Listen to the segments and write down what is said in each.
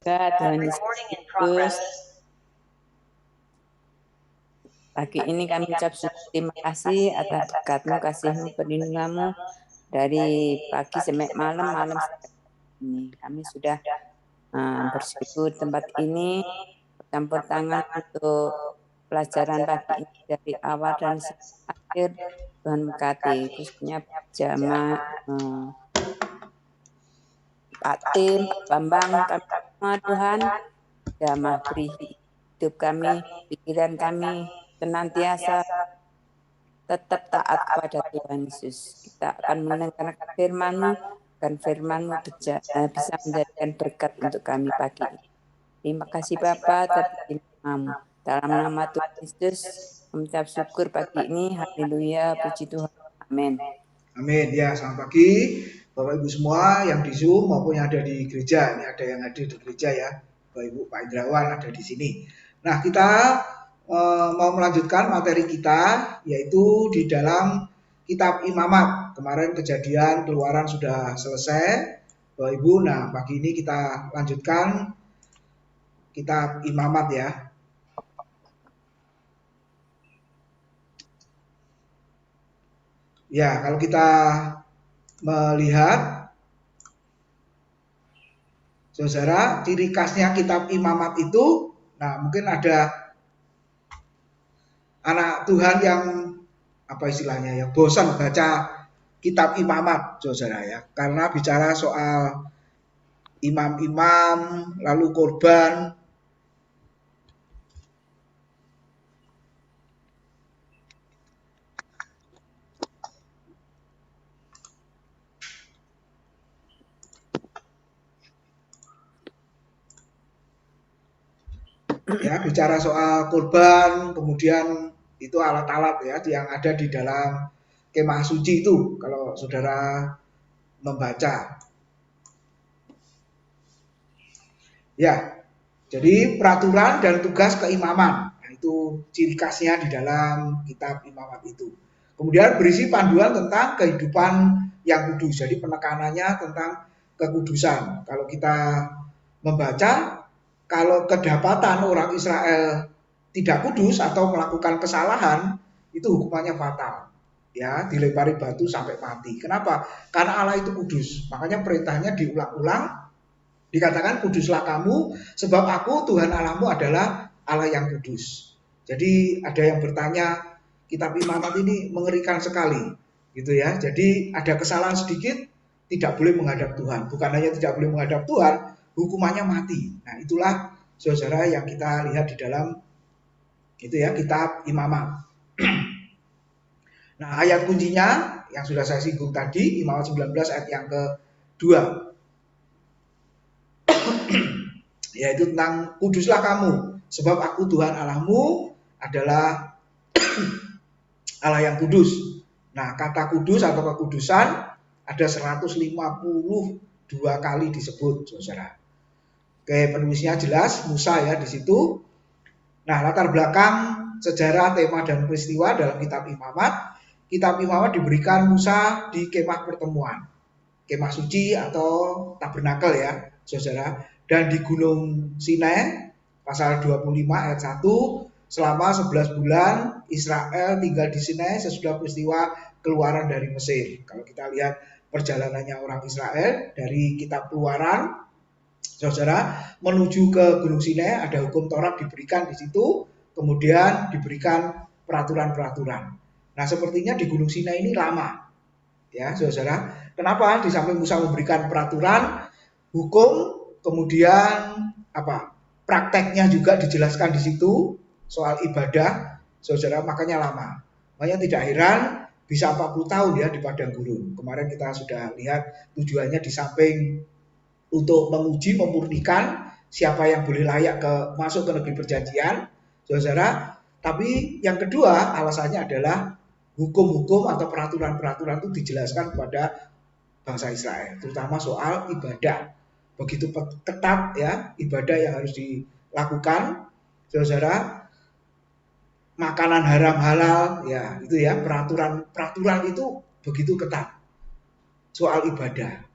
Tuhan Yesus. Pagi ini kami ucap syukur terima kasih atas berkat-Mu, kasih-Mu, perlindungan-Mu dari pagi sampai malam ini. Kami sudah bersyukur tempat ini bercampur tangan untuk pelajaran pagi ini dari awal dan sampai akhir. Tuhan berkati, khususnya jamaah Pak Tim, Pak Bambang, kami semua Tuhan, jamah beri hidup kami, pikiran kami senantiasa tetap taat kepada Tuhan Yesus. Kita akan mendengarkan firman-Mu dan firman-Mu bisa menjadikan berkat untuk kami pagi ini. Terima kasih Bapa, terpuji nama-Mu. Dalam nama Tuhan Yesus, mengucap syukur pagi ini. Haleluya, puji Tuhan. Amin. Amin. Ya, selamat pagi Bapak Ibu semua yang di Zoom maupun yang ada di gereja. Ini ada yang hadir di gereja ya. Bapak Ibu, Pak Indrawan ada di sini. Nah, kita mau melanjutkan materi kita yaitu di dalam kitab Imamat. Kemarin kejadian Keluaran sudah selesai Bapak Ibu. Nah, pagi ini kita lanjutkan kitab Imamat ya. Ya, kalau kita melihat saudara, ciri khasnya kitab Imamat itu, nah mungkin ada anak Tuhan yang apa istilahnya ya, bosan baca kitab Imamat saudara ya, karena bicara soal imam-imam lalu korban. Ya, bicara soal korban, kemudian itu alat-alat ya yang ada di dalam kemah suci itu kalau saudara membaca. Ya, jadi peraturan dan tugas keimaman, nah, itu ciri khasnya di dalam kitab Imamat itu. Kemudian berisi panduan tentang kehidupan yang kudus, jadi penekanannya tentang kekudusan. Kalau kita membaca, kalau kedapatan orang Israel tidak kudus atau melakukan kesalahan, itu hukumannya fatal. Ya, dilempari batu sampai mati. Kenapa? Karena Allah itu kudus. Makanya perintahnya diulang-ulang, dikatakan kuduslah kamu sebab aku Tuhan Allahmu adalah Allah yang kudus. Jadi ada yang bertanya, kitab Imamat ini mengerikan sekali gitu ya. Jadi ada kesalahan sedikit tidak boleh menghadap Tuhan. Bukan hanya tidak boleh menghadap Tuhan, hukumannya mati. Nah, itulah saudara yang kita lihat di dalam itu ya, kitab Imamat. Nah, ayat kuncinya yang sudah saya singgung tadi, Imamat 19 ayat yang kedua. Yaitu tentang kuduslah kamu sebab aku Tuhan Allahmu adalah Allah yang kudus. Nah, kata kudus atau kekudusan ada 152 kali disebut saudara. Oke, penulisnya jelas Musa ya di situ. Nah, latar belakang sejarah, tema dan peristiwa dalam kitab Imamat. Kitab Imamat diberikan Musa di kemah pertemuan, kemah suci atau tabernakel ya saudara, dan di Gunung Sinai pasal 25 ayat 1, selama 11 bulan Israel tinggal di Sinai sesudah peristiwa keluaran dari Mesir. Kalau kita lihat perjalanannya orang Israel dari kitab Keluaran saudara menuju ke Gunung Sinai, ada hukum Taurat diberikan di situ, kemudian diberikan peraturan-peraturan. Nah, sepertinya di Gunung Sinai ini lama ya saudara. Kenapa? Di samping Musa memberikan peraturan, hukum, kemudian prakteknya juga dijelaskan di situ soal ibadah, saudara, makanya lama. Makanya tidak heran bisa 40 tahun ya di padang gurun. Kemarin kita sudah lihat tujuannya di samping untuk menguji, memurnikan siapa yang boleh layak masuk ke negeri perjanjian, saudara. Tapi yang kedua alasannya adalah hukum-hukum atau peraturan-peraturan itu dijelaskan kepada bangsa Israel, terutama soal ibadah. Begitu ketat ya ibadah yang harus dilakukan, saudara. Makanan haram halal ya itu ya, peraturan itu begitu ketat soal ibadah.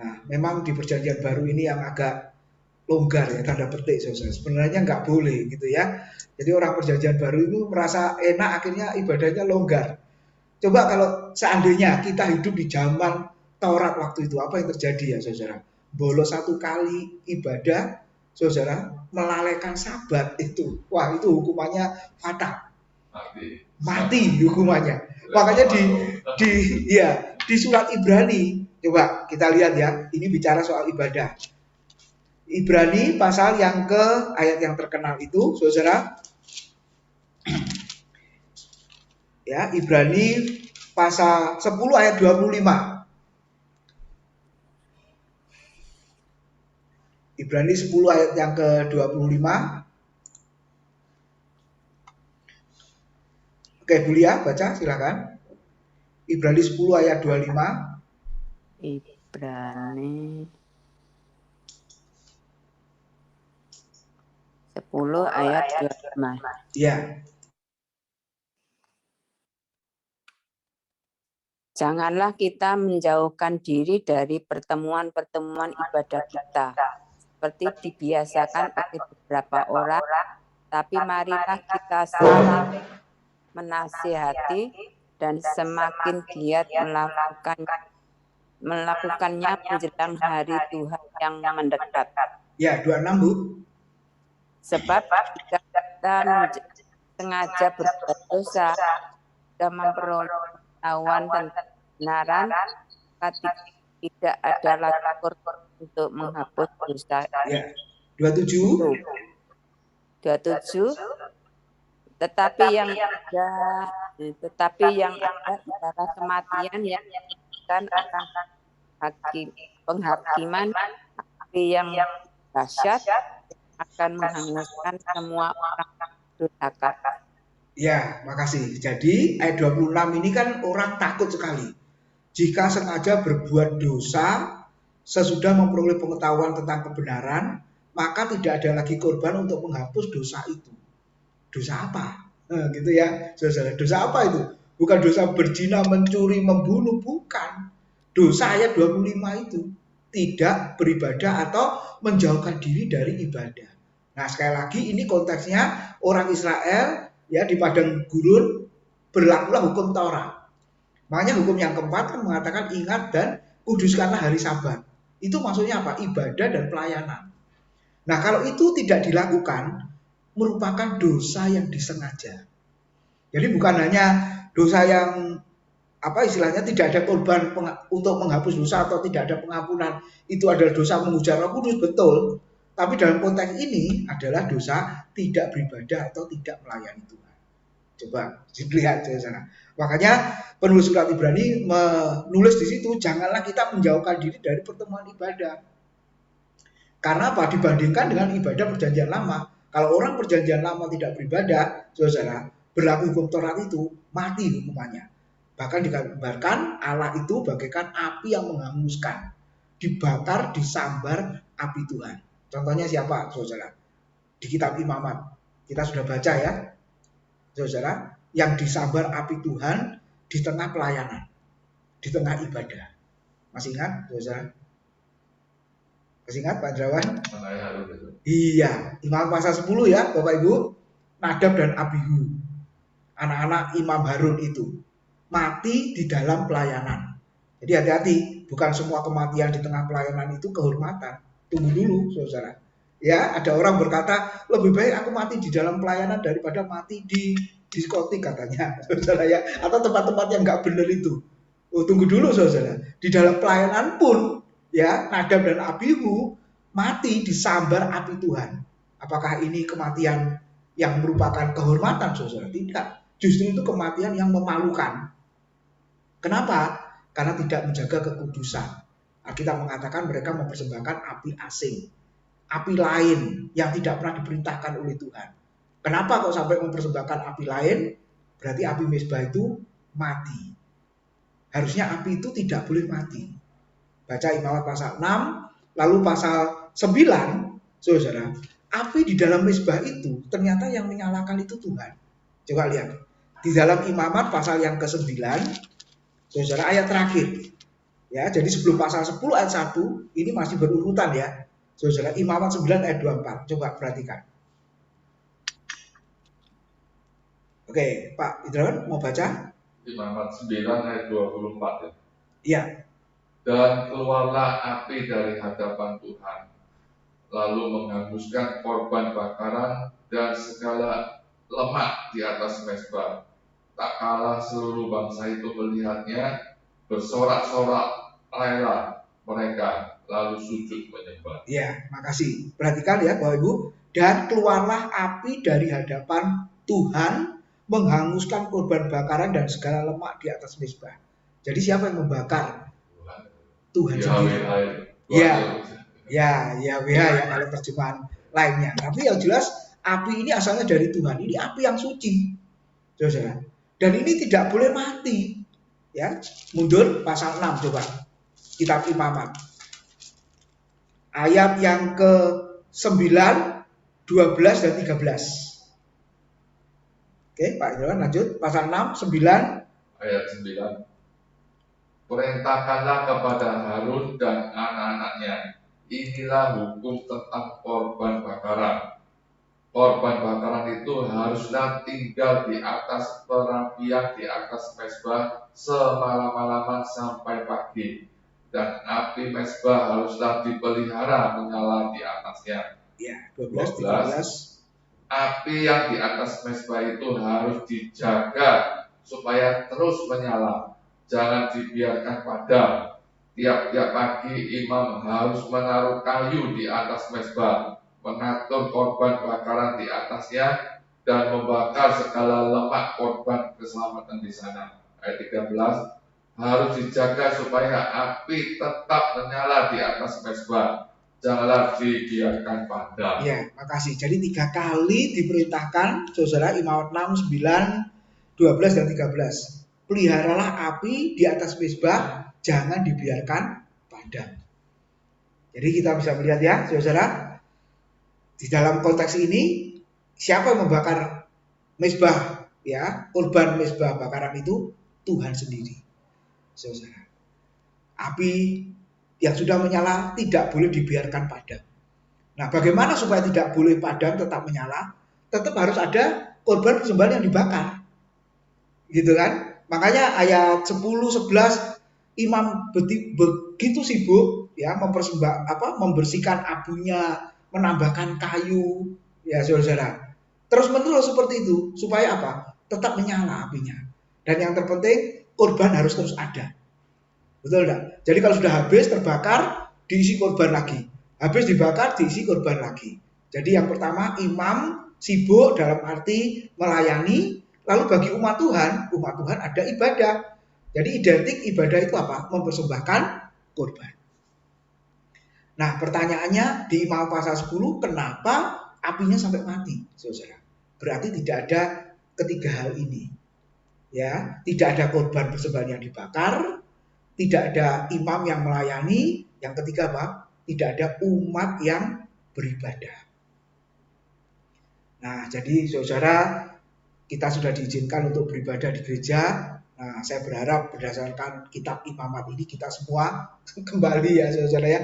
Nah, memang di perjanjian baru ini yang agak longgar ya, tanda petik saudara. Sebenarnya nggak boleh gitu ya. Jadi orang perjanjian baru itu merasa enak, akhirnya ibadahnya longgar. Coba kalau seandainya kita hidup di zaman Taurat waktu itu, apa yang terjadi ya saudara? Bolos satu kali ibadah, saudara, melalaikan sabat itu. Wah, itu hukumannya fatal. Mati hukumannya. Makanya di ya di surat Ibrani, coba kita lihat ya, ini bicara soal ibadah. Ibrani pasal yang ke ayat yang terkenal itu, saudara. Ya, Ibrani pasal 10 ayat 25. Ibrani 10 ayat yang ke-25. Oke, Bulia baca silakan. Ibrani 10 ayat 25. Ibrani 10 ayat 25. Ya. Janganlah kita menjauhkan diri dari pertemuan-pertemuan ibadah kita, seperti dibiasakan oleh beberapa orang, tapi marilah kita saling menasihati dan semakin giat melakukannya menjelang hari Tuhan yang mendekat. Ya, 26 Bu. Sebab jika kita sengaja berbuat dosa dan memperoleh pengetahuan tentang kebenaran, tidak ada lagi korban untuk menghapus dosa. Ya, 27. 27. Tetapi yang ada adalah kematian yang akan penghakiman yang dahsyat akan menghanguskan semua orang durhaka. Ya, makasih. Jadi ayat 26 ini kan orang takut sekali. Jika sengaja berbuat dosa sesudah memperoleh pengetahuan tentang kebenaran, maka tidak ada lagi korban untuk menghapus dosa itu. Dosa apa? Gitu ya, saudara. Dosa apa itu? Bukan dosa berzina, mencuri, membunuh, bukan. Dosa ayat 25 itu tidak beribadah atau menjauhkan diri dari ibadah. Nah, sekali lagi ini konteksnya orang Israel ya di padang gurun berlakulah hukum Taurat. Makanya hukum yang keempat kan mengatakan ingat dan kuduskanlah hari Sabat. Itu maksudnya apa? Ibadah dan pelayanan. Nah, kalau itu tidak dilakukan merupakan dosa yang disengaja. Jadi bukan hanya dosa yang apa istilahnya tidak ada korban untuk menghapus dosa atau tidak ada pengampunan, itu adalah dosa mengujar Roh Kudus, betul. Tapi dalam konteks ini adalah dosa tidak beribadah atau tidak melayani Tuhan. Coba dilihat di sana. Makanya penulis surat Ibrani menulis di situ, janganlah kita menjauhkan diri dari pertemuan ibadah. Karena apa? Dibandingkan dengan ibadah perjanjian lama. Kalau orang perjanjian lama tidak beribadah, saudara, berlaku hukum Taurat itu mati hukumannya. Bahkan digambarkan Allah itu bagaikan api yang menghanguskan, dibakar, disambar api Tuhan. Contohnya siapa, saudara? Di kitab Imamat kita sudah baca ya, saudara, yang disambar api Tuhan di tengah pelayanan, di tengah ibadah. Masih ingat, saudara? Masih ingat Pak Drawan? Iya, Imamat pasal 10 ya, Bapak Ibu. Nadab dan Abihu, anak-anak Imam Harun itu mati di dalam pelayanan. Jadi hati-hati, bukan semua kematian di tengah pelayanan itu kehormatan. Tunggu dulu, saudara. Ya, ada orang berkata, lebih baik aku mati di dalam pelayanan daripada mati di diskotik katanya, saudara ya. Atau tempat-tempat yang nggak benar itu. Oh, tunggu dulu, saudara. Di dalam pelayanan pun, ya, Nadab dan Abihu mati disambar api Tuhan. Apakah ini kematian yang merupakan kehormatan, saudara? Tidak. Justru itu kematian yang memalukan. Kenapa? Karena tidak menjaga kekudusan. Kita mengatakan mereka mempersembahkan api asing, api lain yang tidak pernah diperintahkan oleh Tuhan. Kenapa kok sampai mempersembahkan api lain? Berarti api mezbah itu mati. Harusnya api itu tidak boleh mati. Baca Imamat pasal 6, lalu pasal 9, saudara, api di dalam mezbah itu ternyata yang menyalakan itu Tuhan. Coba lihat. Di dalam Imamat pasal yang ke-9, saudara, ayat terakhir. Ya, jadi sebelum pasal 10 ayat 1 ini masih berurutan ya. Saudara, Imamat 9 ayat 24. Coba perhatikan. Oke, Pak Idrawan mau baca? Imamat 9 ayat 24 ya. Iya. Dan keluarlah api dari hadapan Tuhan, lalu menghanguskan korban bakaran dan segala lemak di atas mezbah. Tak kalah seluruh bangsa itu melihatnya, bersorak-sorak rela mereka, lalu sujud menyembah. Iya, makasih. Perhatikan ya Bapak Ibu. Dan keluarlah api dari hadapan Tuhan, menghanguskan korban bakaran dan segala lemak di atas mezbah. Jadi siapa yang membakar? Tuhan sendiri. Ya, Yahweh ya kalau terjemahan lainnya. Tapi yang jelas api ini asalnya dari Tuhan. Ini api yang suci, saudara. Dan ini tidak boleh mati. Ya, mundur pasal 6 coba. Kitab Imamat. Ayat yang ke-9, 12 dan 13. Oke, Pak Irwan lanjut. Pasal 6, 9. Ayat 9. Perintahkanlah kepada Harun dan anak-anaknya, inilah hukum tentang korban bakaran. Korban bakaran itu haruslah tinggal di atas perapian di atas mezbah semalam-malaman sampai pagi, dan api mezbah haruslah dipelihara menyala di atasnya. Ya, 12, 13. Api yang di atas mezbah itu harus dijaga supaya terus menyala, jangan dibiarkan padam. Tiap-tiap pagi imam harus menaruh kayu di atas mezbah, mengatur korban bakaran di atasnya, dan membakar segala lemak korban keselamatan di sana. Ayat 13, harus dijaga supaya api tetap menyala di atas mezbah, janganlah dibiarkan padam. Ya, makasih. Jadi 3 kali diperintahkan, saudara, Imamat 6, 9, 12 dan 13. Peliharalah api di atas mezbah, jangan dibiarkan padam. Jadi kita bisa melihat ya, saudara, di dalam konteks ini siapa yang membakar mezbah, ya, korban mezbah bakaran itu Tuhan sendiri, saudara. Api yang sudah menyala tidak boleh dibiarkan padam. Nah, bagaimana supaya tidak boleh padam, tetap menyala? Tetap harus ada korban persembahan yang dibakar, gitu kan? Makanya ayat 10, 11 imam begitu sibuk ya membersihkan abunya, menambahkan kayu, ya saudara. Terus menerus seperti itu supaya apa? Tetap menyala apinya. Dan yang terpenting korban harus terus ada. Betul enggak? Jadi kalau sudah habis terbakar, diisi korban lagi. Habis dibakar, diisi korban lagi. Jadi yang pertama imam sibuk dalam arti melayani. Lalu bagi umat Tuhan ada ibadah. Jadi identik ibadah itu apa? Mempersembahkan korban. Nah, pertanyaannya di Imamat pasal 10, kenapa apinya sampai mati, saudara? Berarti tidak ada ketiga hal ini. Ya, tidak ada korban persembahan yang dibakar, tidak ada imam yang melayani, yang ketiga apa? Tidak ada umat yang beribadah. Nah, jadi saudara, kita sudah diizinkan untuk beribadah di gereja. Nah, saya berharap berdasarkan kitab Imamat ini kita semua kembali ya saudara ya,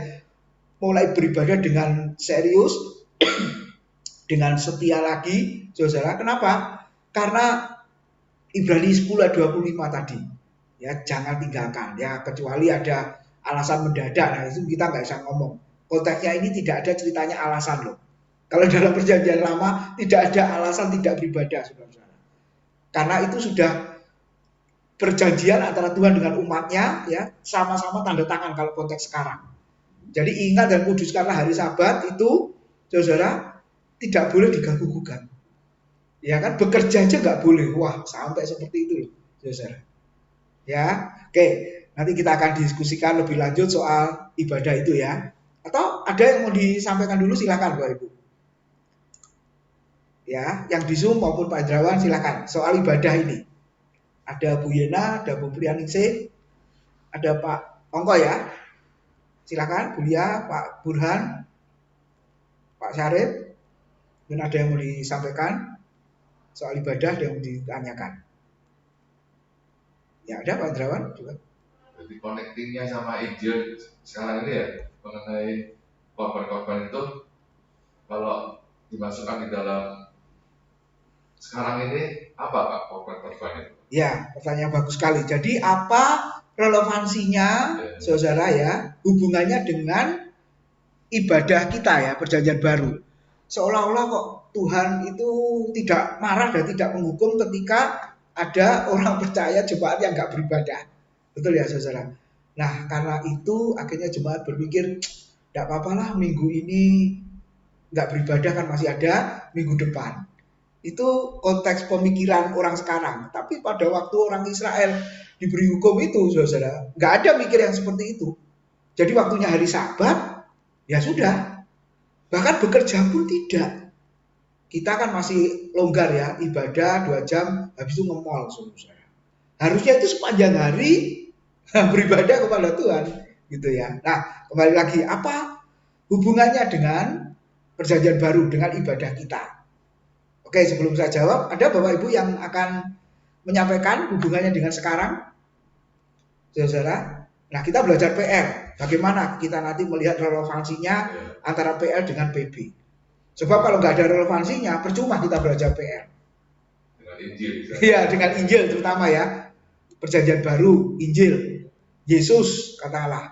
mulai beribadah dengan serius, dengan setia lagi, saudara. Kenapa? Karena Ibrani 10 ayat 25 tadi, ya jangan tinggalkan, ya kecuali ada alasan mendadak. Nah itu kita nggak bisa ngomong. Konteksnya ini tidak ada ceritanya alasan loh. Kalau dalam perjanjian lama tidak ada alasan tidak beribadah, saudara. Karena itu sudah perjanjian antara Tuhan dengan umatnya, ya sama-sama tanda tangan kalau konteks sekarang. Jadi ingat dan kuduskanlah hari Sabat itu, saudara, tidak boleh diganggu gugat. Ya kan, bekerja aja nggak boleh. Wah, sampai seperti itu loh, saudara. Ya, oke. Nanti kita akan diskusikan lebih lanjut soal ibadah itu ya. Atau ada yang mau disampaikan dulu, silakan Bapak Ibu. Ya, yang di Zoom maupun Pak Indrawan silakan soal ibadah ini. Ada Bu Yena, ada Bu Prianingsih, ada Pak Ongko ya. Silakan Bu Lia, Pak Burhan, Pak Syarif. Mungkin ada yang mau disampaikan soal ibadah, ada yang mau ditanyakan. Ya ada Pak Indrawan juga. Jadi connectingnya sama ide sekarang ini ya mengenai korban-korban itu kalau dimasukkan di dalam sekarang ini apa Pak korban-korban itu? Ya, pertanyaan bagus sekali. Jadi apa relevansinya, saudara ya, hubungannya dengan ibadah kita ya, perjanjian baru? Seolah-olah kok Tuhan itu tidak marah dan tidak menghukum ketika ada orang percaya jemaat yang nggak beribadah. Betul ya saudara? Nah karena itu akhirnya jemaat berpikir, tidak apa-apa lah minggu ini nggak beribadah kan masih ada minggu depan. Itu konteks pemikiran orang sekarang. Tapi pada waktu orang Israel diberi hukum itu saudara, nggak ada mikir yang seperti itu. Jadi waktunya hari Sabat, ya sudah. Bahkan bekerja pun tidak. Kita kan masih longgar ya, ibadah 2 jam, habis itu nge-mall saudara. Harusnya itu sepanjang hari beribadah kepada Tuhan, gitu ya. Nah, kembali lagi, apa hubungannya dengan perjanjian baru, dengan ibadah kita? Oke, sebelum saya jawab, ada Bapak Ibu yang akan menyampaikan hubungannya dengan sekarang? Saudara? Nah, kita belajar PR. Bagaimana kita nanti melihat relevansinya antara PR dengan PB. Sebab kalau nggak ada relevansinya, percuma kita belajar PR. Dengan Injil. Iya, dengan Injil terutama ya. Perjanjian baru, Injil. Yesus, kata Allah.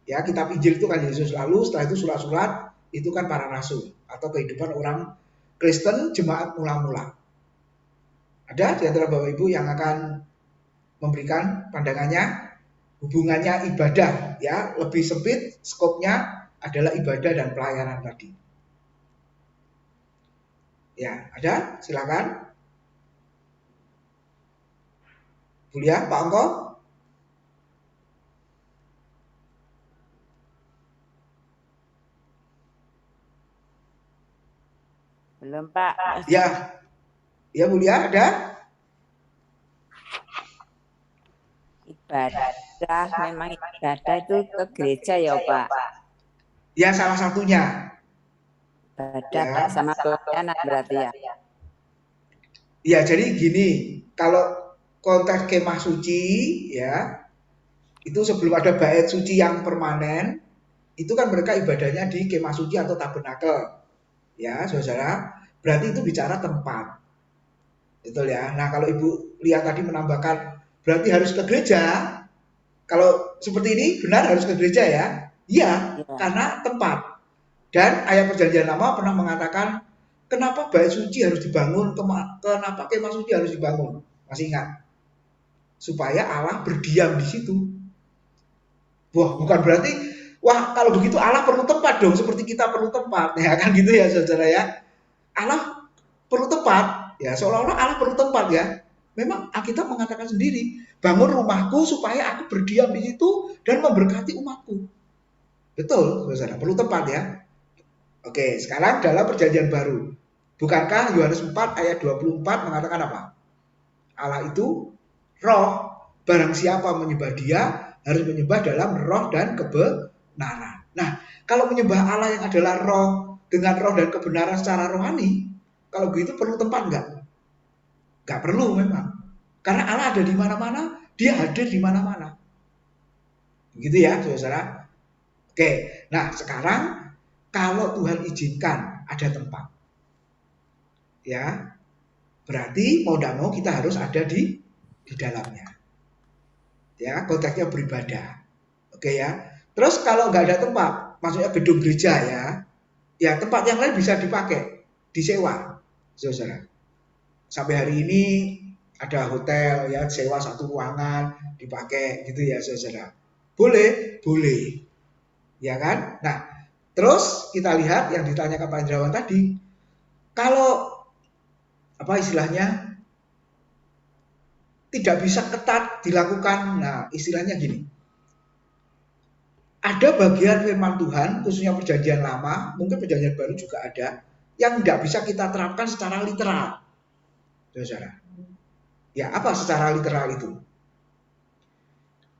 Ya, kitab Injil itu kan Yesus. Lalu setelah itu surat-surat, itu kan para rasul. Atau kehidupan orang Kristen, jemaat mula-mula. Ada di antara Bapak Ibu yang akan memberikan pandangannya? Hubungannya ibadah ya, lebih sempit skopnya adalah ibadah dan pelayanan tadi. Ya, ada? Silakan. Bulia, Pak Angko? Belum Pak. Ya. Ya Bulia, ada? Ibadah, memang ibadah itu ke gereja ya Pak. Ya, salah satunya. Ibadah Ya. sama pelayanan berarti ya. Ya, jadi gini, kalau konteks kemah suci ya, itu sebelum ada bait suci yang permanen, itu kan mereka ibadahnya di kemah suci atau tabernakel. Ya, saudara, berarti itu bicara tempat. Betul ya. Nah, kalau Ibu lihat tadi menambahkan berarti harus ke gereja. Kalau seperti ini benar harus ke gereja ya? Iya, karena tempat. Dan ayat perjanjian lama pernah mengatakan kenapa bait suci harus dibangun, kenapa kemah suci harus dibangun? Masih ingat? Supaya Allah berdiam di situ. Wah, bukan berarti wah kalau begitu Allah perlu tempat dong, seperti kita perlu tempat. Ya kan gitu ya saudara ya. Allah perlu tempat, ya seolah-olah Allah perlu tempat ya. Memang Alkitab mengatakan sendiri, bangun rumahku supaya aku berdiam di situ dan memberkati umatku. Betul, saudara, perlu tempat ya. Oke, sekarang dalam perjanjian baru. Bukankah Yohanes 4 ayat 24 mengatakan apa? Allah itu roh, barang siapa menyembah dia harus menyembah dalam roh dan kebenaran. Nah, kalau menyembah Allah yang adalah roh dengan roh dan kebenaran secara rohani, kalau begitu perlu tempat enggak? Enggak perlu memang. Karena Allah ada di mana-mana, dia hadir di mana-mana. Begitu ya, saudara. Oke, nah sekarang kalau Tuhan izinkan ada tempat, ya berarti mau tidak mau kita harus ada di dalamnya. Ya, konteksnya beribadah. Oke ya. Terus kalau nggak ada tempat, maksudnya gedung gereja ya tempat yang lain bisa dipakai, disewa, saudara. Sampai hari ini ada hotel ya, sewa satu ruangan dipakai gitu ya, saudara. Boleh, boleh. Ya kan? Nah, terus kita lihat yang ditanyakan Pak Indrawan tadi, kalau apa istilahnya tidak bisa ketat dilakukan. Nah, istilahnya gini. Ada bagian firman Tuhan, khususnya perjanjian lama, mungkin perjanjian baru juga ada, yang tidak bisa kita terapkan secara literal. Saudara. Ya, apa secara literal itu?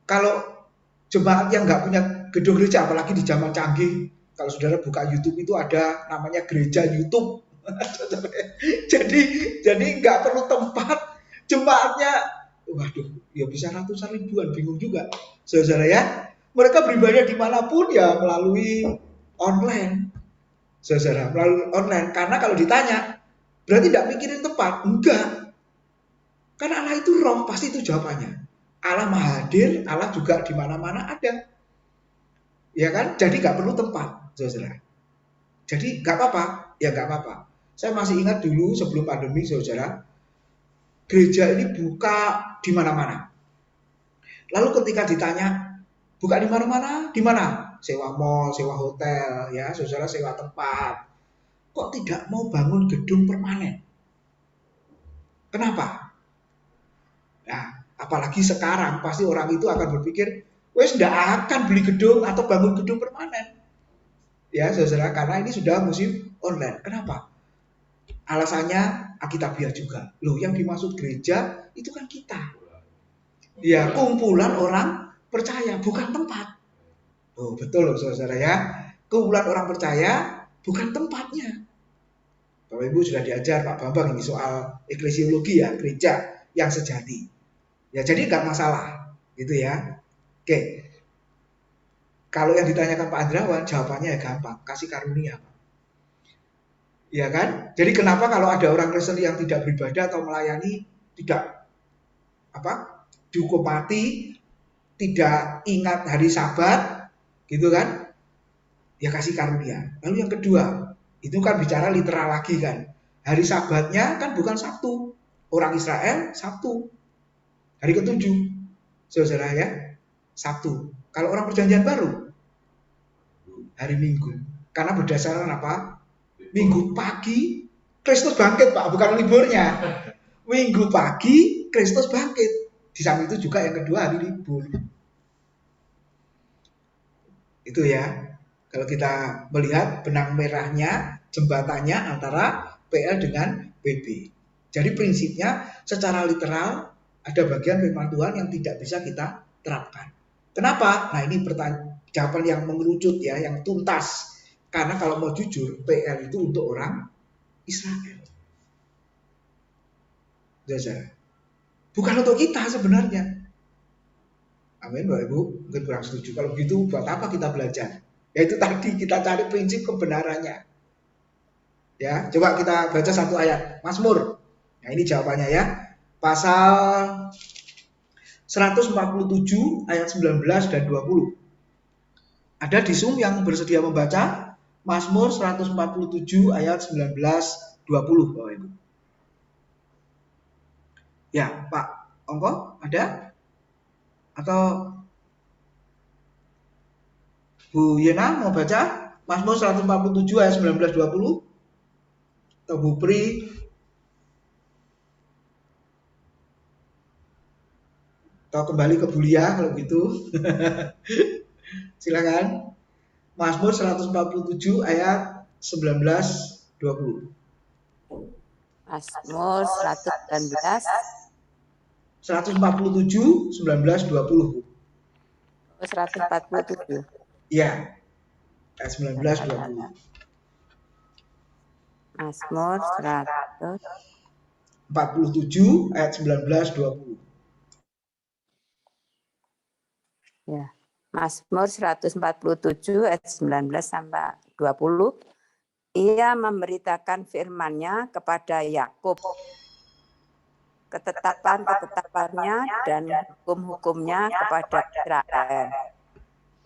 Kalau jemaat yang nggak punya gedung gereja, apalagi di zaman canggih, kalau saudara buka YouTube itu ada namanya gereja YouTube. jadi nggak perlu tempat, jemaatnya, waduh, ya bisa ratusan ribuan, bingung juga, saudara ya. Mereka beribadah dimanapun ya melalui online. Saudara, melalui online. Karena kalau ditanya, berarti tidak mikirin tempat. Enggak. Karena Allah itu roh, pasti itu jawabannya. Allah maha hadir, Allah juga di mana-mana ada. Ya kan? Jadi nggak perlu tempat, saudara. Jadi nggak apa-apa, ya nggak apa-apa. Saya masih ingat dulu sebelum pandemi, saudara, gereja ini buka di mana-mana. Lalu ketika ditanya, buka di mana-mana? Di mana? Sewa mall, sewa hotel, ya, saudara, sewa tempat. Kok tidak mau bangun gedung permanen? Kenapa? Nah, apalagi sekarang pasti orang itu akan berpikir, wes tidak akan beli gedung atau bangun gedung permanen. Ya, saudara, karena ini sudah musim online. Kenapa? Alasannya Alkitabiah juga. Loh, yang dimaksud gereja itu kan kita. Ya, kumpulan orang percaya, bukan tempat. Oh, betul loh saudara ya. Kumpulan orang percaya bukan tempatnya. Bapak Ibu sudah diajar Pak Bambang ini soal eklesiologi ya, gereja yang sejati. Ya, jadi nggak masalah gitu ya. Oke. Kalau yang ditanyakan Pak Andrawan, jawabannya ya gampang, kasih karunia, Pak. Ya kan? Jadi kenapa kalau ada orang Kristen yang tidak beribadah atau melayani tidak dihukum mati, tidak ingat hari Sabat, gitu kan? Ya kasih karunia. Lalu yang kedua, itu kan bicara literal lagi kan. Hari Sabatnya kan bukan Sabtu. Orang Israel Sabtu. Hari ke-7. Saudara ya, Sabtu. Kalau orang Perjanjian Baru, hari Minggu. Karena berdasarkan apa? Minggu pagi Kristus bangkit, Pak, bukan liburnya. Minggu pagi Kristus bangkit. Di samping itu juga yang kedua hari libur. Itu ya. Kalau kita melihat benang merahnya, jembatannya antara PL dengan PB. Jadi prinsipnya secara literal ada bagian firman Tuhan yang tidak bisa kita terapkan. Kenapa? Nah, ini jawaban yang mengerucut ya, yang tuntas. Karena kalau mau jujur, PL itu untuk orang Israel. Bukan untuk kita sebenarnya. Amin, Bapak Ibu. Mungkin kurang setuju. Kalau begitu, buat apa kita belajar? Yaitu tadi kita cari prinsip kebenarannya. Ya, coba kita baca satu ayat. Mazmur. Nah, ini jawabannya ya. Pasal 147 ayat 19 dan 20. Ada di Zoom yang bersedia membaca? Mazmur 147 ayat 19 20, Bapak Ibu. Ya, Pak Ongko ada? Atau Bu Yena mau baca Mazmur 147 ayat 19-20? Atau Bu Pri? Atau kembali ke Bu Lia kalau gitu? Silakan. Mazmur 147 ayat 19-20. Mazmur 119 147 19-20. 147. Iya. Ayat 19-20. Mazmur 147 ayat 19-20. Ya. Mazmur 147 ayat 19 sampai 20. Ia memberitakan firman-Nya kepada Yakub, ketetapan-ketetapannya dan hukum-hukumnya kepada Israel.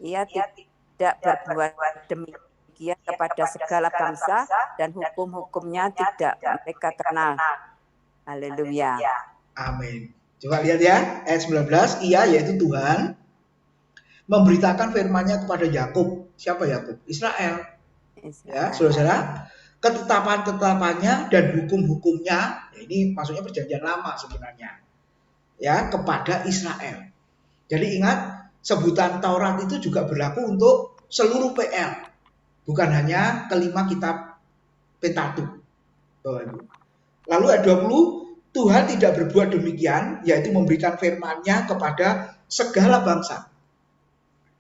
Ia tidak berbuat demikian kepada segala bangsa dan hukum-hukumnya tidak mereka kenal. Haleluya. Amin. Coba lihat ya, ayat 19, ia yaitu Tuhan memberitakan firman-Nya kepada Yakub. Siapa Yakub? Israel. Ya, saudara, ketetapan-ketetapannya dan hukum-hukumnya, ya ini maksudnya perjanjian lama sebenarnya, ya, kepada Israel. Jadi ingat, sebutan Taurat itu juga berlaku untuk seluruh PL, bukan hanya kelima kitab Pentateuch. Lalu ayat 20, Tuhan tidak berbuat demikian, yaitu memberikan firman-Nya kepada segala bangsa,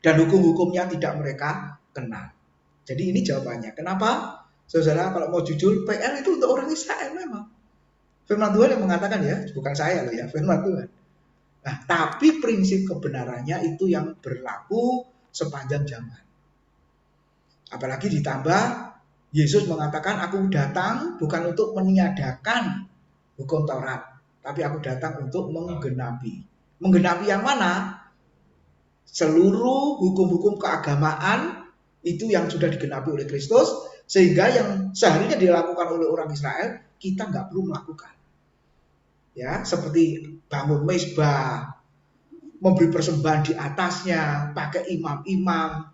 dan hukum-hukumnya tidak mereka kenal. Jadi ini jawabannya. Kenapa? Saudara, kalau mau jujur, PL itu untuk orang Israel memang. Firman Tuhan yang mengatakan ya, bukan saya loh ya, firman Tuhan. Nah, tapi prinsip kebenarannya itu yang berlaku sepanjang zaman. Apalagi ditambah Yesus mengatakan, aku datang bukan untuk meniadakan hukum Taurat, tapi aku datang untuk menggenapi. Menggenapi yang mana? Seluruh hukum-hukum keagamaan itu yang sudah digenapi oleh Kristus, sehingga yang seharusnya dilakukan oleh orang Israel, kita nggak perlu melakukan. Ya, seperti bangun mezbah, memberi persembahan di atasnya, pakai imam-imam,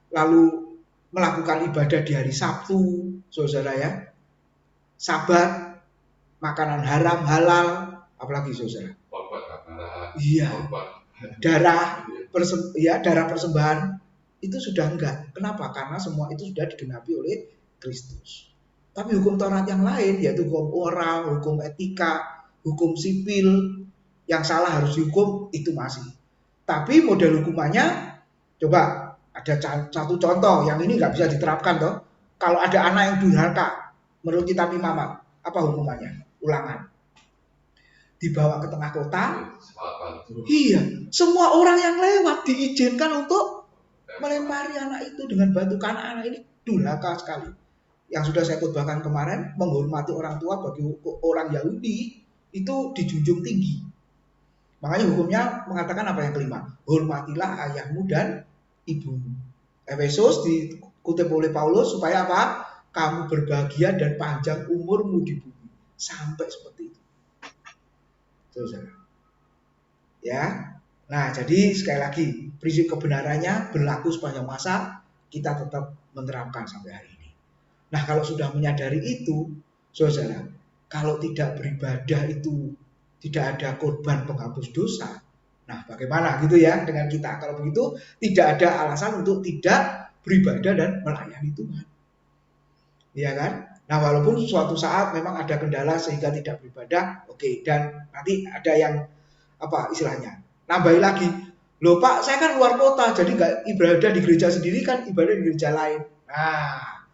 lalu melakukan ibadah di hari Sabtu, saudara ya. Sabat, makanan haram, halal, apalagi saudara. Iya, darah persembahan itu sudah enggak. Kenapa? Karena semua itu sudah digenapi oleh Kristus. Tapi hukum Taurat yang lain, yaitu hukum moral, hukum etika, hukum sipil, yang salah harus dihukum, itu masih. Tapi model hukumannya, coba ada satu contoh yang ini nggak bisa diterapkan toh. Kalau ada anak yang durhaka, menurut kitab Imamat, apa hukumannya? Ulangan. Dibawa ke tengah kota. Iya, semua orang yang lewat diizinkan untuk melempari anak itu dengan batu, karena anak ini durhaka sekali. Yang sudah saya khotbahkan kemarin, menghormati orang tua bagi orang Yahudi itu dijunjung tinggi. Makanya hukumnya mengatakan apa yang kelima? Hormatilah ayahmu dan ibumu. Efesus dikutip oleh Paulus supaya apa? Kamu berbahagia dan panjang umurmu di bumi. Sampai seperti itu. Saudara. Ya. Nah, jadi sekali lagi, prinsip kebenarannya berlaku sepanjang masa, kita tetap menerapkan sampai hari ini. Nah, kalau sudah menyadari itu, saudara, kalau tidak beribadah itu tidak ada korban penghapus dosa. Nah, bagaimana gitu ya dengan kita? Kalau begitu, tidak ada alasan untuk tidak beribadah dan melayani Tuhan. Iya kan? Nah, walaupun suatu saat memang ada kendala sehingga tidak beribadah, oke. Dan nanti ada yang apa istilahnya? Nambahin lagi. Loh Pak, saya kan luar kota, jadi nggak ibadah di gereja sendiri, kan ibadah di gereja lain. Nah,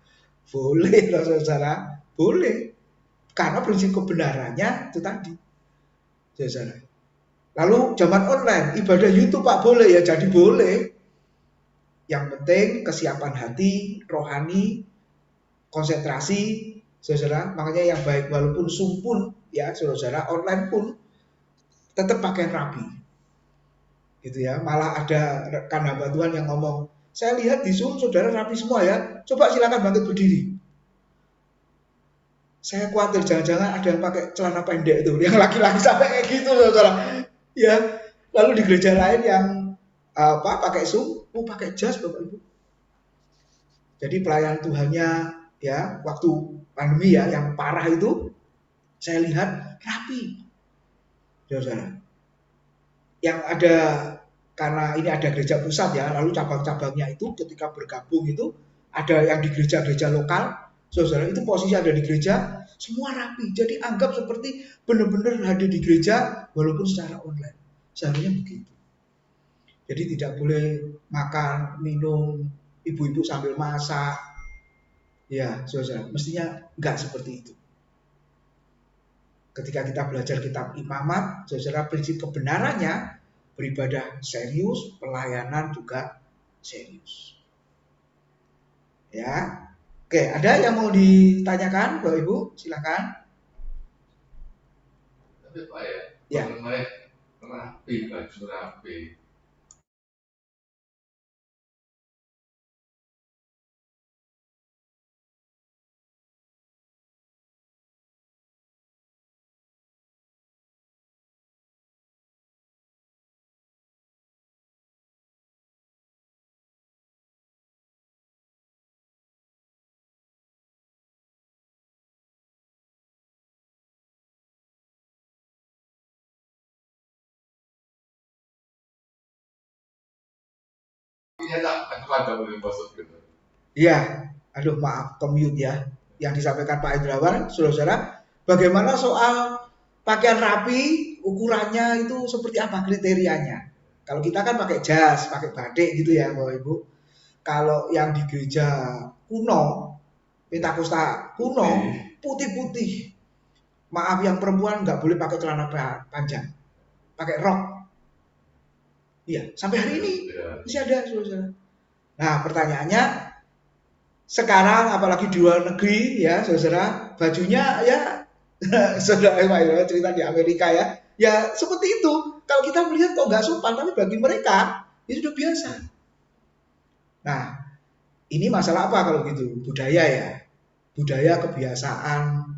boleh loh saudara, boleh. Karena prinsip kebenarannya itu tadi. Saudara. Lalu zaman online, ibadah YouTube Pak boleh ya, jadi boleh. Yang penting kesiapan hati, rohani, konsentrasi, saudara. Makanya yang baik walaupun Zoom pun, ya saudara, online pun tetap pakai rapi. Gitu ya. Malah ada rekan hamba Tuhan yang ngomong, saya lihat di Zoom saudara rapi semua ya, coba silakan bangkit berdiri. Saya khawatir jangan-jangan ada yang pakai celana pendek itu, yang laki-laki sampai kayak gitu saudara. Ya, lalu di gereja lain yang pakai Zoom, pakai jas Bapak Ibu. Jadi pelayanan Tuhannya ya waktu pandemi ya yang parah itu, saya lihat rapi, saudara. Yang ada, karena ini ada gereja pusat ya, lalu cabang-cabangnya itu ketika bergabung itu ada yang di gereja-gereja lokal, saudara, itu posisi ada di gereja, semua rapi. Jadi anggap seperti benar-benar hadir di gereja walaupun secara online. Seharusnya begitu. Jadi tidak boleh makan, minum, ibu-ibu sambil masak. Ya, saudara, mestinya enggak seperti itu. Ketika kita belajar kitab Imamat, saudara, prinsip kebenarannya beribadah serius, pelayanan juga serius. Ya. Oke, ada yang mau ditanyakan, Bapak Ibu? Silakan. Tapi Pak Ya. Mengenai rapi, baju rapi. Iya tak ada boleh masuk gitu. Iya, aduh maaf, commute ya. Yang disampaikan Pak Indrawan, saudara-saudara, bagaimana soal pakaian rapi, ukurannya itu seperti apa kriterianya? Kalau kita kan pakai jas, pakai batik gitu ya Bapak Ibu. Kalau yang di gereja kuno, Pentakosta kuno, putih-putih. Maaf, yang perempuan nggak boleh pakai celana panjang, pakai rok. Iya, sampai hari ini masih ada saudara. Nah, pertanyaannya, sekarang apalagi di luar negeri ya saudara, bajunya ya saudara ya, cerita di Amerika ya, ya seperti itu. Kalau kita melihat kok nggak sopan, tapi bagi mereka itu sudah biasa. Nah, ini masalah apa kalau gitu? Budaya ya, budaya kebiasaan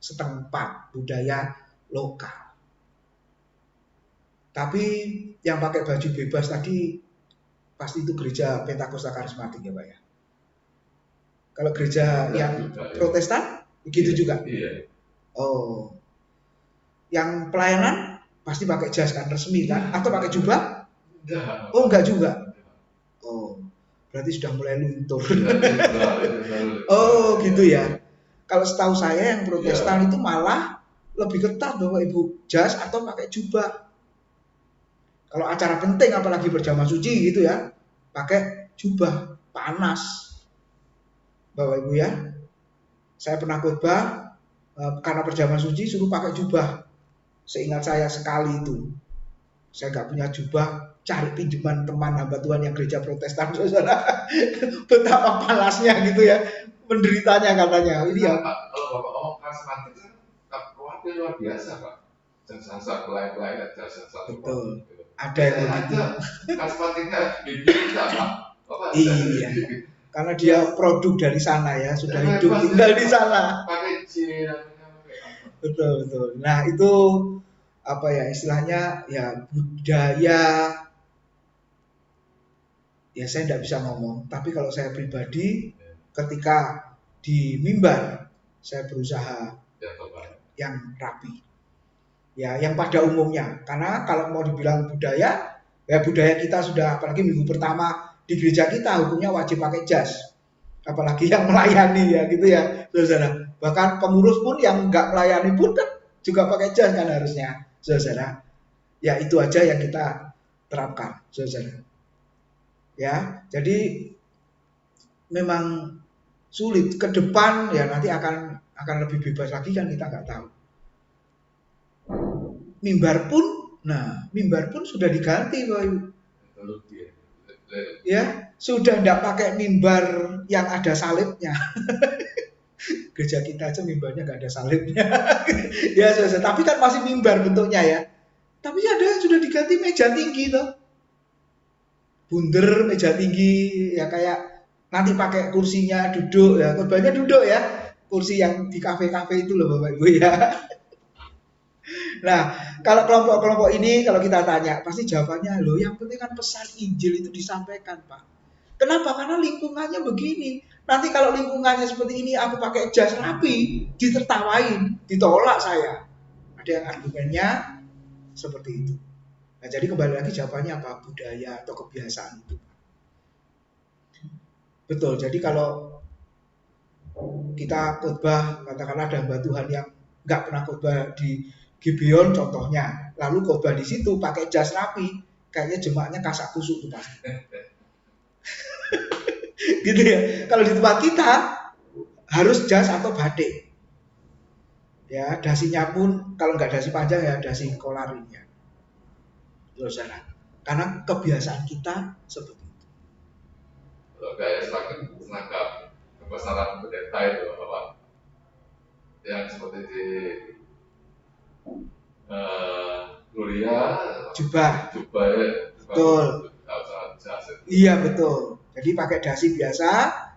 setempat, budaya lokal. Tapi yang pakai baju bebas tadi pasti itu gereja Pentakosta Karismatik ya Pak ya. Kalau gereja yang Protestan begitu juga. Iya. Oh, yang pelayanan pasti pakai jas kan resmi kan? Atau pakai jubah? Enggak. Oh enggak juga. Oh, berarti sudah mulai luntur. Oh gitu ya. Kalau setahu saya yang Protestan itu malah lebih ketat Bapak Ibu, jas atau pakai jubah. Kalau acara penting apalagi berjamaah suci gitu ya, pakai jubah, panas. Bapak Ibu ya. Saya pernah khotbah karena berjamaah suci suruh pakai jubah. Seingat saya sekali itu. Saya nggak punya jubah, cari pinjaman teman hamba Tuhan yang gereja Protestan, saudara. Betapa panasnya gitu ya, menderitanya katanya. Ini ya. Kalau Bapak ngomong karismatik kan kuatnya luar biasa Pak. Jasa pelai-pelai jasa. Betul. Ada yang begitu. Karismatiknya bibir Pak. Iya. Karena dia produk dari sana ya, sudah hidup tinggal di sana. Pakai jin. Betul. Nah itu apa ya istilahnya ya budaya. Ya saya tidak bisa ngomong. Tapi kalau saya pribadi, ketika di mimbar saya berusaha yang rapi. Ya, yang pada umumnya. Karena kalau mau dibilang budaya, ya budaya kita sudah apalagi minggu pertama di gereja kita hukumnya wajib pakai jas, apalagi yang melayani ya gitu ya saudara. Bahkan pengurus pun yang nggak melayani pun kan juga pakai jas kan harusnya saudara. Ya itu aja yang kita terapkan saudara. Ya jadi memang sulit ke depan ya nanti akan lebih bebas lagi kan kita nggak tahu. Mimbar pun sudah diganti Pak Ibu. Ya, sudah tidak pakai mimbar yang ada salibnya. Gereja kita aja mimbarnya nggak ada salibnya. Ya, tapi kan masih mimbar bentuknya ya. Tapi ada sudah diganti meja tinggi tuh. Bunder meja tinggi ya kayak nanti pakai kursinya duduk ya. Khotbahnya duduk ya. Kursi yang di kafe-kafe itu loh Bapak Ibu ya. Nah, kalau kelompok-kelompok ini kalau kita tanya, pasti jawabannya loh yang penting kan pesan Injil itu disampaikan, Pak. Kenapa? Karena lingkungannya begini. Nanti kalau lingkungannya seperti ini, aku pakai jas rapi, ditertawain, ditolak saya. Ada yang argumennya seperti itu. Nah, jadi kembali lagi jawabannya apa? Budaya atau kebiasaan itu. Betul. Jadi kalau kita khotbah, katakanlah ada hamba Tuhan yang nggak pernah khotbah di Gibeon contohnya, lalu khotbah di situ pakai jas rapi, kayaknya jemaatnya kasak kusuk tuh pasti. Gitu ya. Kalau di tempat kita harus jas atau batik. Ya, dasinya pun kalau nggak dasi panjang ya dasi kolarinya. Saudara. Karena kebiasaan kita seperti itu. Kalau kayak seragam kebesaran pendeta itu apa? Yang seperti di Gloria jubah ya, betul iya betul, jadi pakai dasi biasa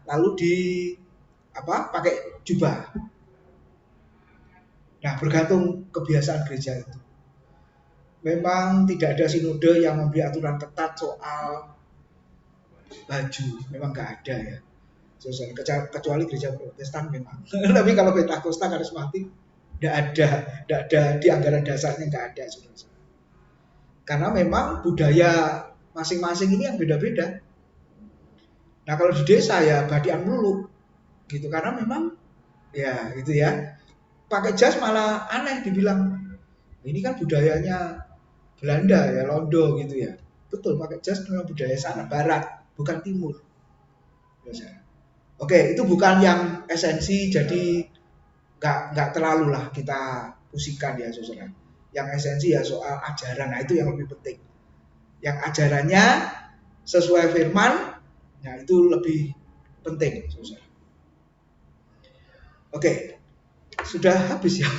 lalu di pakai jubah. Nah bergantung kebiasaan gereja itu. Memang tidak ada sinode yang memberi aturan ketat soal baju, memang nggak ada ya kecuali gereja Protestan memang. Tapi kalau Pentakosta Karismatik tidak ada di anggaran dasarnya nggak ada saudara. Karena memang budaya masing-masing ini yang beda-beda. Nah kalau di desa ya badian melulu gitu karena memang ya gitu ya pakai jas malah aneh dibilang ini kan budayanya Belanda ya Londo gitu ya. Betul pakai jas memang budaya sana barat bukan timur. Oke itu bukan yang esensi jadi nggak terlalu lah kita pusingkan ya saudara. Yang esensi ya soal ajaran, nah itu yang lebih penting. Yang ajarannya sesuai firman, nah itu lebih penting saudara. Oke, sudah habis ya.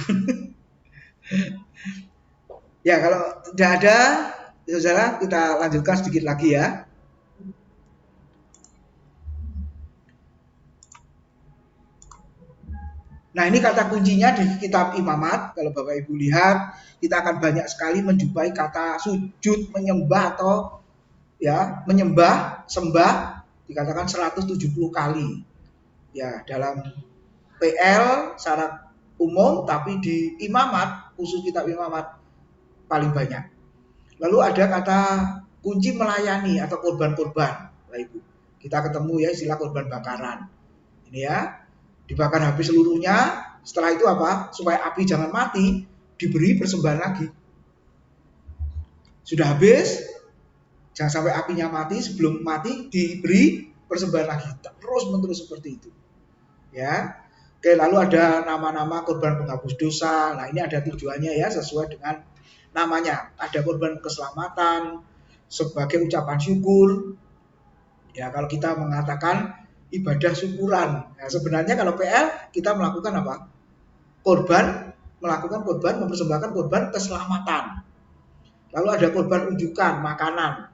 Ya, kalau tidak ada, ya saudara, kita lanjutkan sedikit lagi ya. Nah, ini kata kuncinya di kitab Imamat. Kalau Bapak Ibu lihat, kita akan banyak sekali menjumpai kata sujud, menyembah atau ya, menyembah, sembah dikatakan 170 kali. Ya, dalam PL syarat umum, tapi di Imamat, khusus kitab Imamat paling banyak. Lalu ada kata kunci melayani atau korban-korban. Bapak Ibu, kita ketemu ya istilah korban bakaran. Ini ya, dibakar habis seluruhnya. Setelah itu apa? Supaya api jangan mati, diberi persembahan lagi. Sudah habis, jangan sampai apinya mati. Sebelum mati diberi persembahan lagi. Terus menerus seperti itu. Ya. Oke, lalu ada nama-nama korban penghapus dosa. Nah, ini ada tujuannya ya, sesuai dengan namanya. Ada korban keselamatan sebagai ucapan syukur. Ya, kalau kita mengatakan ibadah syukuran. Nah, sebenarnya kalau PL kita melakukan apa? Melakukan korban, mempersembahkan korban keselamatan. Lalu ada korban unjukan, makanan,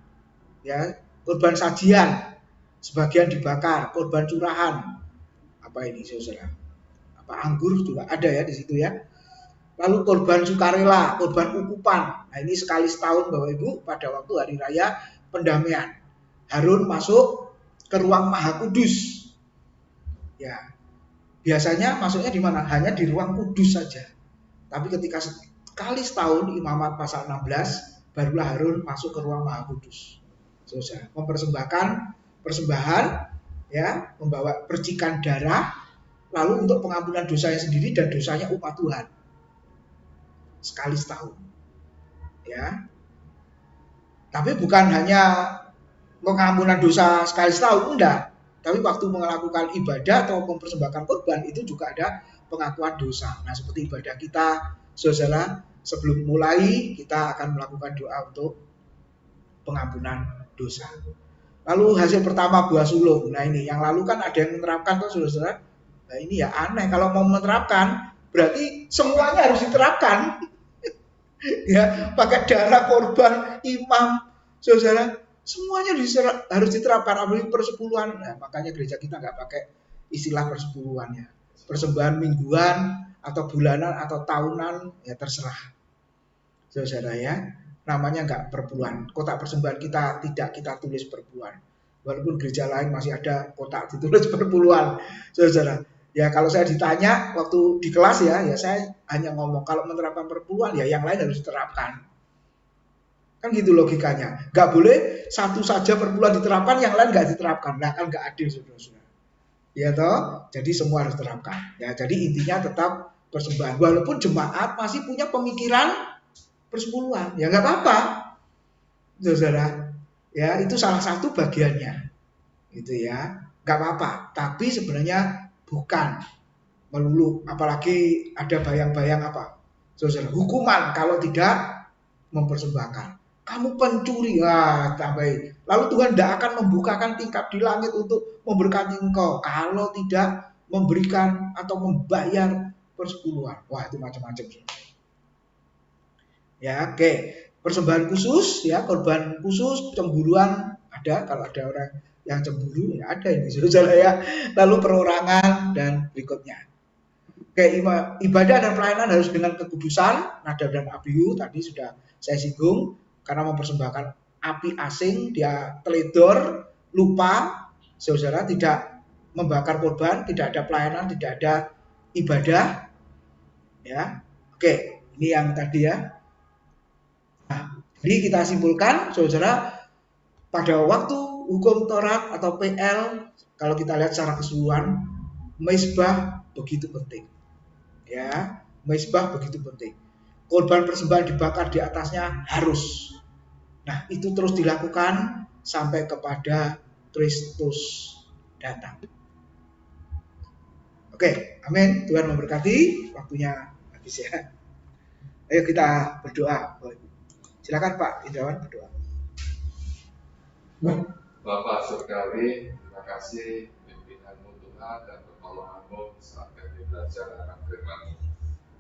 ya, korban sajian, sebagian dibakar, korban curahan. Apa ini, saudara? Apa anggur juga ada ya di situ ya. Lalu korban sukarela, korban ukupan. Nah, ini sekali setahun Bapak Ibu pada waktu hari raya pendamaian. Harun masuk ke ruang Maha Kudus. Ya, biasanya masuknya di mana? Hanya di ruang kudus saja. Tapi ketika sekali setahun Imamat pasal 16 barulah Harun masuk ke ruang Maha Kudus. Saudara, mempersembahkan persembahan ya, membawa percikan darah lalu untuk pengampunan dosanya sendiri dan dosanya umat Tuhan. Sekali setahun. Ya. Tapi bukan hanya pengampunan dosa sekali setahun, enggak. Tapi waktu melakukan ibadah atau mempersembahkan korban itu juga ada pengakuan dosa. Nah, seperti ibadah kita, saudara, sebelum mulai kita akan melakukan doa untuk pengampunan dosa. Lalu hasil pertama buah sulung. Nah, ini yang lalu kan ada yang menerapkan tuh, saudara. Nah, ini ya aneh, kalau mau menerapkan berarti semuanya harus diterapkan. Ya, pakai darah korban, imam, saudara, semuanya harus diterapkan, apalagi persepuluhan. Nah, makanya gereja kita nggak pakai istilah persepuluhan ya. Persembahan mingguan atau bulanan atau tahunan ya terserah, saudara ya. Namanya nggak perpuluhan. Kotak persembahan kita tidak kita tulis perpuluhan. Walaupun gereja lain masih ada kotak ditulis perpuluhan, saudara. Ya kalau saya ditanya waktu di kelas ya saya hanya ngomong kalau menerapkan perpuluhan ya yang lain harus diterapkan. Kan gitu logikanya. Nggak boleh satu saja perpuluhan diterapkan, yang lain nggak diterapkan. Nah kan nggak adil, saudara-saudara. Ya toh, jadi semua harus diterapkan. Ya jadi intinya tetap persembahan. Walaupun jemaat masih punya pemikiran persepuluhan, ya nggak apa-apa, saudara. Ya itu salah satu bagiannya, gitu ya. Nggak apa-apa. Tapi sebenarnya bukan melulu, apalagi ada bayang-bayang apa, saudara, hukuman kalau tidak mempersembahkan. Kamu pencuri, tambahin. Lalu Tuhan tidak akan membukakan tingkap di langit untuk memberkati engkau kalau tidak memberikan atau membayar persepuluhan. Wah, itu macam-macam. Ya, oke. Persembahan khusus, ya, korban khusus, cemburuan ada. Kalau ada orang yang cemburu, ya ada ini, saudara ya. Lalu perorangan dan berikutnya. Oke, ibadah dan pelayanan harus dengan kekudusan. Nadab dan Abihu tadi sudah saya singgung. Karena mempersembahkan api asing, dia teledor, lupa, saudara, tidak membakar korban, tidak ada pelayanan, tidak ada ibadah. Ya, oke, ini yang tadi ya. Nah, jadi kita simpulkan, saudara, pada waktu hukum Taurat atau PL, kalau kita lihat secara keseluruhan, mezbah begitu penting. Ya, mezbah begitu penting. Korban persembahan dibakar di atasnya harus. Nah, itu terus dilakukan sampai kepada Kristus datang. Oke, amin. Tuhan memberkati. Waktunya habis ya. Ayo kita berdoa. Silakan Pak Indrawan berdoa. Bapak surgawi, terima kasih pimpinanmu Tuhan dan pertolongan-Mu saat kami belajar akan firman-Mu.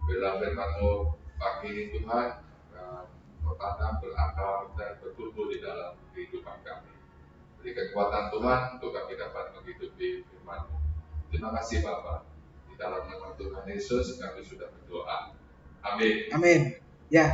Bila firman-Mu pagi ini Tuhan akan bertanam, berakar, dan bertumbuh di dalam kehidupan kami. Beri kekuatan Tuhan untuk kami dapat menghidupi firman-Mu. Terima kasih Bapa. Di dalam nama Tuhan Yesus kami sudah berdoa. Amin. Amin. Ya.